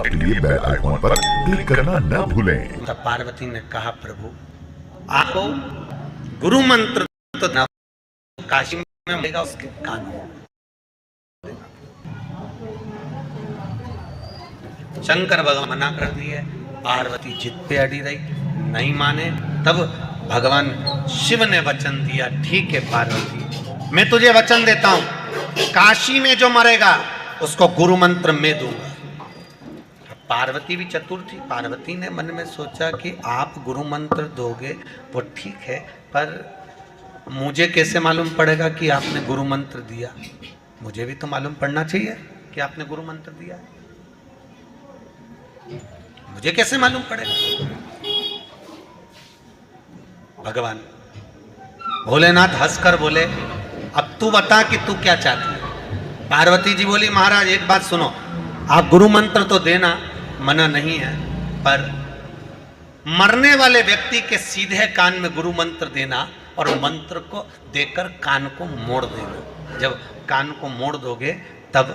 Update के लिए bell icon पर क्लिक करना न भूलें। तब पार्वती ने कहा, प्रभु आपको गुरु मंत्र तो न काशी में मिलेगा, उसके कान में। शंकर भगवान मना कर दिए, पार्वती जिद पे अड़ी रही, नहीं माने। तब भगवान शिव ने वचन दिया, ठीक है पार्वती, मैं तुझे वचन देता हूं, काशी में जो मरेगा उसको गुरु मंत्र मैं दूंगा। पार्वती भी चतुर थी। पार्वती ने मन में सोचा कि आप गुरु मंत्र दोगे वो ठीक है, पर मुझे कैसे मालूम पड़ेगा कि आपने गुरु मंत्र दिया? मुझे भी तो मालूम पड़ना चाहिए कि आपने गुरु मंत्र दिया। मुझे कैसे मालूम पड़ेगा? भगवान भोलेनाथ हंसकर बोले, अब तू बता कि तू क्या चाहती है। पार्वती जी बोली, महाराज एक बात सुनो, आप गुरु मंत्र तो देना, मना नहीं है, पर मरने वाले व्यक्ति के सीधे कान में गुरु मंत्र देना और मंत्र को देकर कान को मोड़ देना। जब कान को मोड़ दोगे तब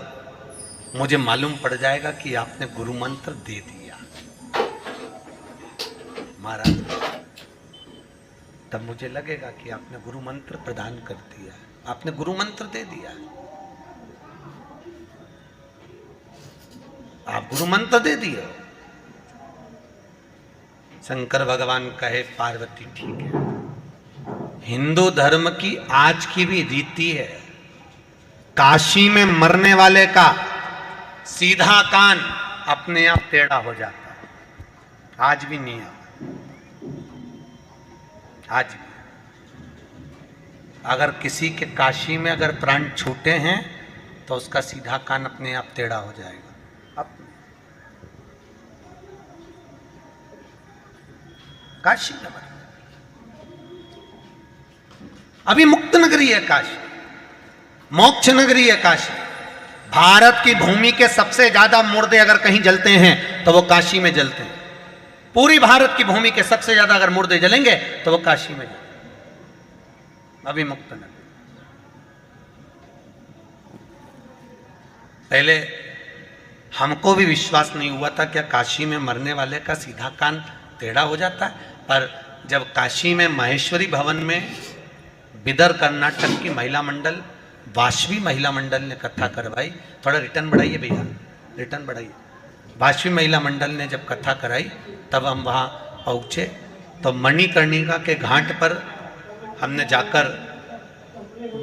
मुझे मालूम पड़ जाएगा कि आपने गुरु मंत्र दे दिया। महाराज तब मुझे लगेगा कि आपने गुरु मंत्र प्रदान कर दिया, आपने गुरु मंत्र दे दिया, आप गुरु मंत्र दे दिए। शंकर भगवान कहे, पार्वती ठीक है, हिंदू धर्म की आज की भी रीति है, काशी में मरने वाले का सीधा कान अपने आप टेढ़ा हो जाता है। आज भी नहीं है, आज भी अगर किसी के काशी में अगर प्राण छूटे हैं तो उसका सीधा कान अपने आप टेढ़ा हो जाएगा। काशी में अभी मुक्त नगरी है काशी, मोक्ष नगरी है काशी। भारत की भूमि के सबसे ज्यादा मुर्दे अगर कहीं जलते हैं तो वो काशी में जलते हैं। पूरी भारत की भूमि के सबसे ज्यादा अगर मुर्दे जलेंगे तो वो काशी में जलेंगे। अभी मुक्त नगरी। पहले हमको भी विश्वास नहीं हुआ था क्या काशी में मरने वाले का सीधा कान टेढ़ा हो जाता है, पर जब काशी में महेश्वरी भवन में बिदर कर्नाटक की महिला मंडल, वाशवी महिला मंडल ने कथा करवाई, थोड़ा रिटर्न बढ़ाइए भैया, रिटर्न बढ़ाइए। वाशवी महिला मंडल ने जब कथा कराई तब हम वहाँ पहुँचे तो मणिकर्णिका के घाट पर हमने जाकर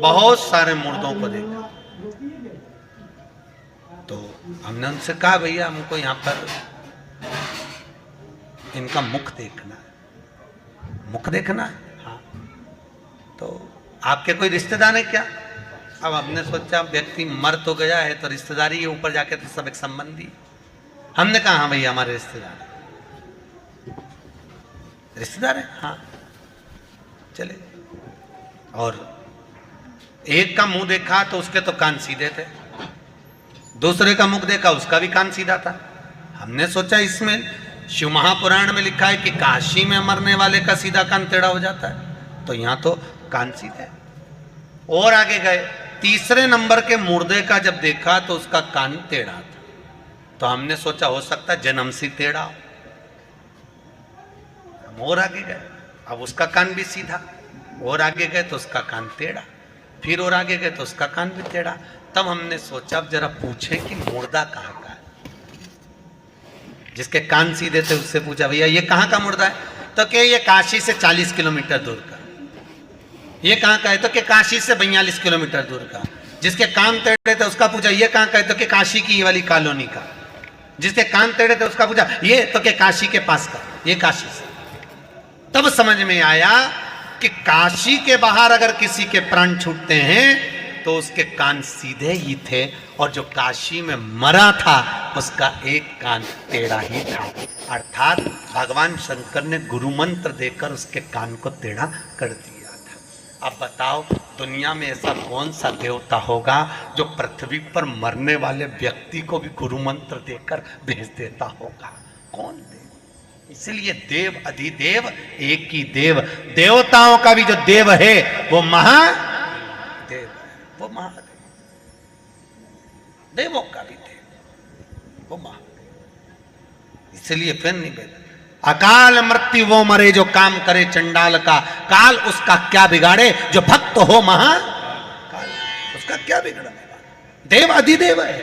बहुत सारे मुर्दों को देखा। तो हमने उनसे कहा, भैया हमको यहाँ पर इनका मुख देखना है, मुख देखना है। हाँ, तो आपके कोई रिश्तेदार है क्या? अब हमने सोचा व्यक्ति मर तो गया है तो रिश्तेदारी के ऊपर जाके तो सब एक संबंधी। हमने कहा हाँ भैया हमारे रिश्तेदार है। रिश्तेदार है? हाँ चले। और एक का मुंह देखा तो उसके तो कान सीधे थे, दूसरे का मुख देखा उसका भी कान सीधा था। हमने सोचा इसमें शिव महापुराण में लिखा है कि काशी में मरने वाले का सीधा कान टेढ़ा हो जाता है, तो यहां तो कान सीधे। और आगे गए, तीसरे नंबर के मुर्दे का जब देखा तो उसका कान टेढ़ा था। तो हमने सोचा हो सकता जन्म से टेढ़ा हो। हम और आगे गए, अब उसका कान भी सीधा। और आगे गए तो उसका कान टेढ़ा, फिर और आगे गए तो उसका कान भी टेढ़ा। तब हमने सोचा अब जरा पूछे कि मुर्दा कहाँ का है। जिसके कान सीधे थे उससे पूछा, भैया ये कहाँ का मुर्दा है? तो क्या ये काशी से 40 किलोमीटर दूर का। ये कहाँ का है? तो क्या काशी से 42 किलोमीटर दूर का। जिसके कान टेढ़े थे उसका पूछा, ये कहाँ का है? तो क्या काशी की ये वाली कॉलोनी का। जिसके कान टेढ़े थे उसका पूछा, ये तो क्या काशी के पास का, ये काशी से। तब समझ में आया कि काशी के बाहर अगर किसी के प्राण छूटते हैं तो उसके कान सीधे ही थे, और जो काशी में मरा था उसका एक कान टेढ़ा ही था। अर्थात भगवान शंकर ने गुरु मंत्र देकर उसके कान को टेढ़ा कर दिया था। अब बताओ दुनिया में ऐसा कौन सा देवता होगा जो पृथ्वी पर मरने वाले व्यक्ति को भी गुरु मंत्र देकर भेज देता होगा? कौन देव? इसलिए देव अधिदेव एक ही देव। देवताओं का भी जो देव है वो महादेव, वो महादेव। देवों का भी देव वो महादेव। इसलिए फिर नहीं भेजा। अकाल मृत्यु वो मरे जो काम करे चंडाल का, काल उसका क्या बिगाड़े जो भक्त हो महा काल, उसका क्या बिगड़ने वाला। देव अधिदेव है,